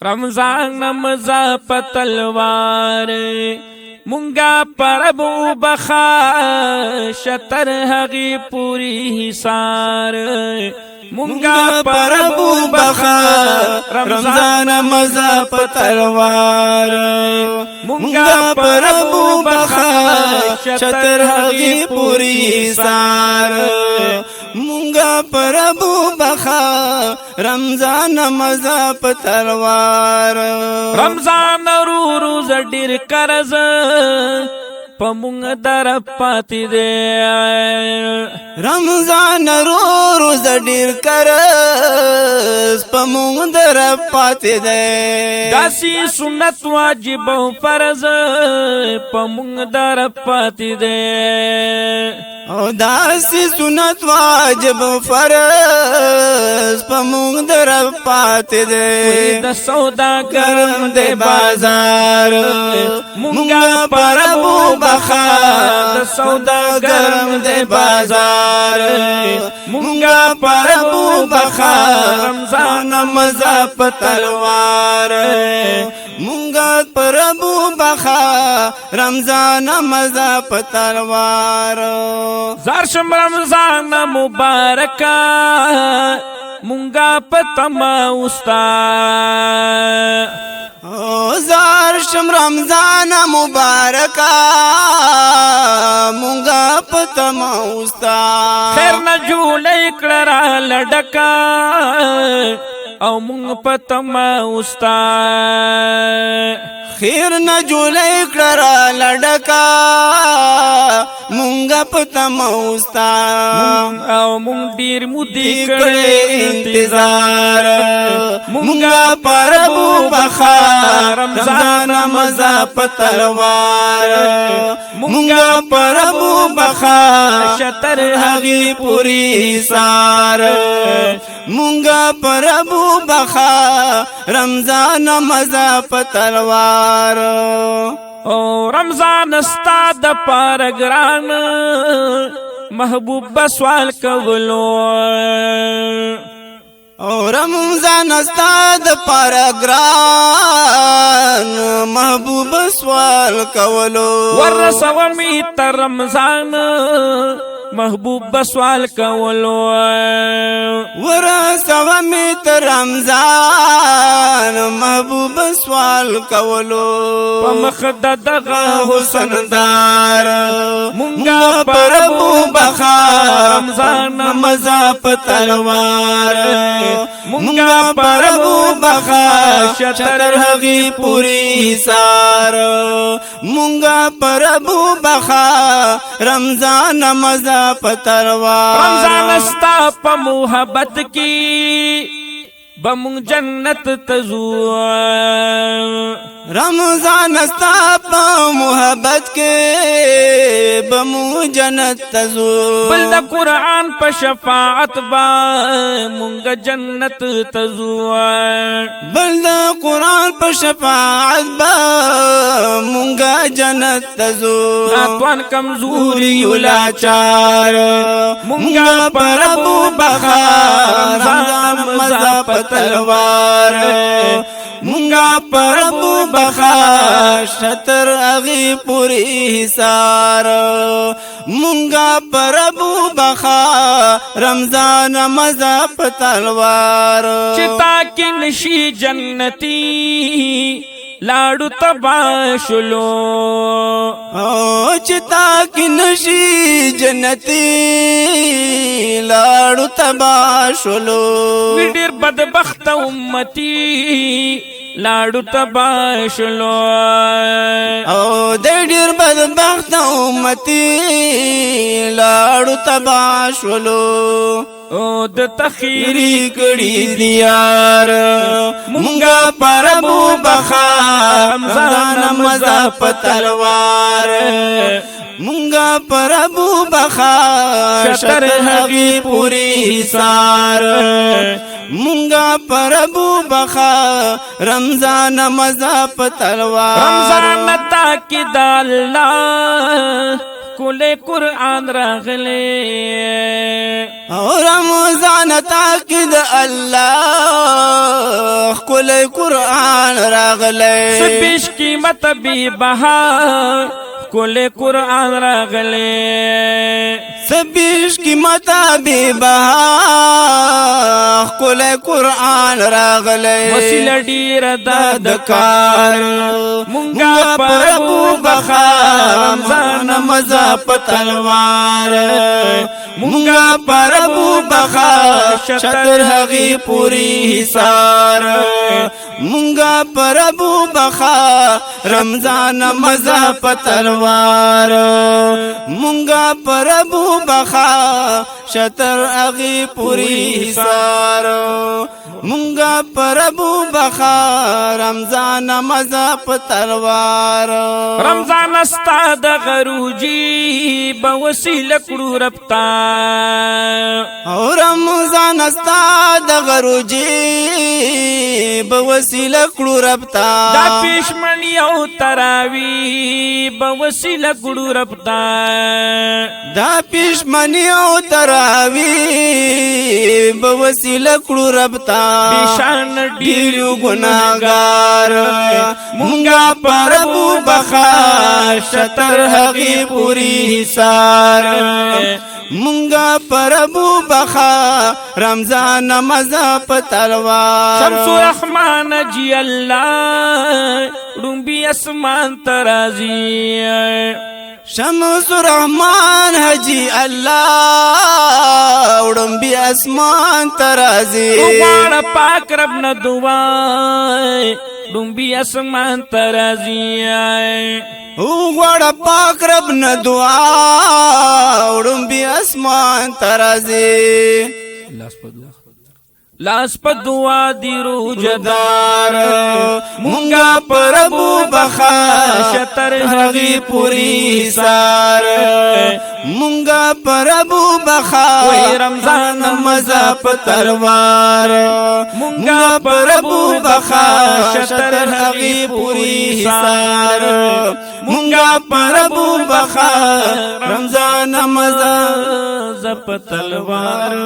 رمضان مزا پتلوار مونگا پربو بخا شتر حقی پوری حسار مونگا پربو بخا رمضان مزا پتلوار مونگا پربو بخا شتر حقی پوری حسار مونگا پربو بخا رمضان مزا پتلوار رمضان رو روز ډیر قرض پمونگ در پاتی دے رمضان رو روز ډیر قرض پمونگ در پاتی دے داسی سنت واجب و فرض پمونگ در پاتی دے او داسی سنت واجب و فرض پمونگ در پاتی دے د سودا گرم دے بازار مونگا پربو بخا د سودا گرم دے بازار مونگا پربو بخا رمضان مزا پتلوار مونگا پربو بخا رمضان مزا پتلوار زارشم رمضان مبارکا مونگا پتما استا زارشم رمضان مبارکا مونگا پتما استا خیر نجولی کلرا لڈکا او مونگ پتما استا خیر نجولی کلرا لڈکا مونگا پتما استا او مونگ دیر مودی کڑے انتظار مونگا پربو بخا رمضان مزا پتلوار مونگا پربو بخا شتر حقی پوری حسار مونگا پربو بخا رمضان مزا پتلوار او رمضان استاد پارگران محبوب سوال کولو او رمضان استاد پارگران محبوب سوال کولو ورسو میت رمضان محبوب سوال کولو ورسو میت رمضان محبوب سوال کولو پمخد دغا حسن دار مونگا پربو بخا رمضان مزا پتلوار مونگا پربو بخا شتر حقی پوری حسار مونگا پربو بخا رمضان مزا پتلوار رمضان استا پا محبت کی بمونگ جنت تزو رمضان استا پا محبت کے بمونگ جنت تزو بلد قرآن پا شفاعت با مونگ جنت تزو بلد قرآن پا شفاعت با مونگ جنت تزو ناتوان کمزوری لاچار مونگا پربو بخا رمضان مزا پتلوار مونگا پربو بخا شتر اغی پوری حسار مونگا پربو بخا رمضان مزا پتلوار چتا کی نشی جنتی لاڑو تباشلو چتا کی نشی جنتی لاڑو تباشلو ویڈیر بدبخت امتی لاڑو تباشلو او دیر بدبخت امتی لاڑو تباشلو او د تخیری کڑی دیار مونگا پربو بخا رمضان مزا پتلوار مونگا پربو بخا شتر حقی پوری حسار مونگا پربو بخا رمضان مزا پتلوار رمضان تاکی داللہ کل قرآن راغلے رمضان تاکید الله کل قرآن راغلے سبیش قیمت بی بہار کل قرآن راغلے سبیش قیمت بی بہار کل قرآن راغلے وسیلہ ډیر دادکار مونگا پر ابو بخار رمضان مزا پتلوار مونگا پر ابو بخار شطر حقی پوری حسار مونگا پر ابو بخار رمضان مزا پتلوار مونگا پر ابو بخار شطر حقی پوری حسار مونگا پر ابو بخار رمضان مزا پتلوار رمضان استا د غروجی بوسیله کړو ربتا او رمضان استا د غروجی بوسیله کړو ربتا دا پښمنی او تراوی بوسیله کړو ربتا دا پښمنی او تراوی بوسیله کړو ربتا بشان ډیرو ګناګار مونږه پر ابو بخار شطر حقی پوری حسار مونږه پر ابو بخار رمضان مزا پتلوار شمس رحمان جی الله ډومبي اسمان ترازی شمس رحمان حجی اللہ اڑم بی اسمان ترازی دوبارہ پاک رب نہ دعائے ڈومبی اسمان ترازی غوڑا پاک رب نہ دعا اڑم بی اسمان ترازی لاس پا دعا دی روجدار مونگا پر ابو بخار شطر حقی پوری حسار مونگا پر ابو بخار رمضان مزا پتلوار مونگا پر ابو بخار شطر حقی پوری حسار مونگا پر ابو بخار رمضان مزا پتلوار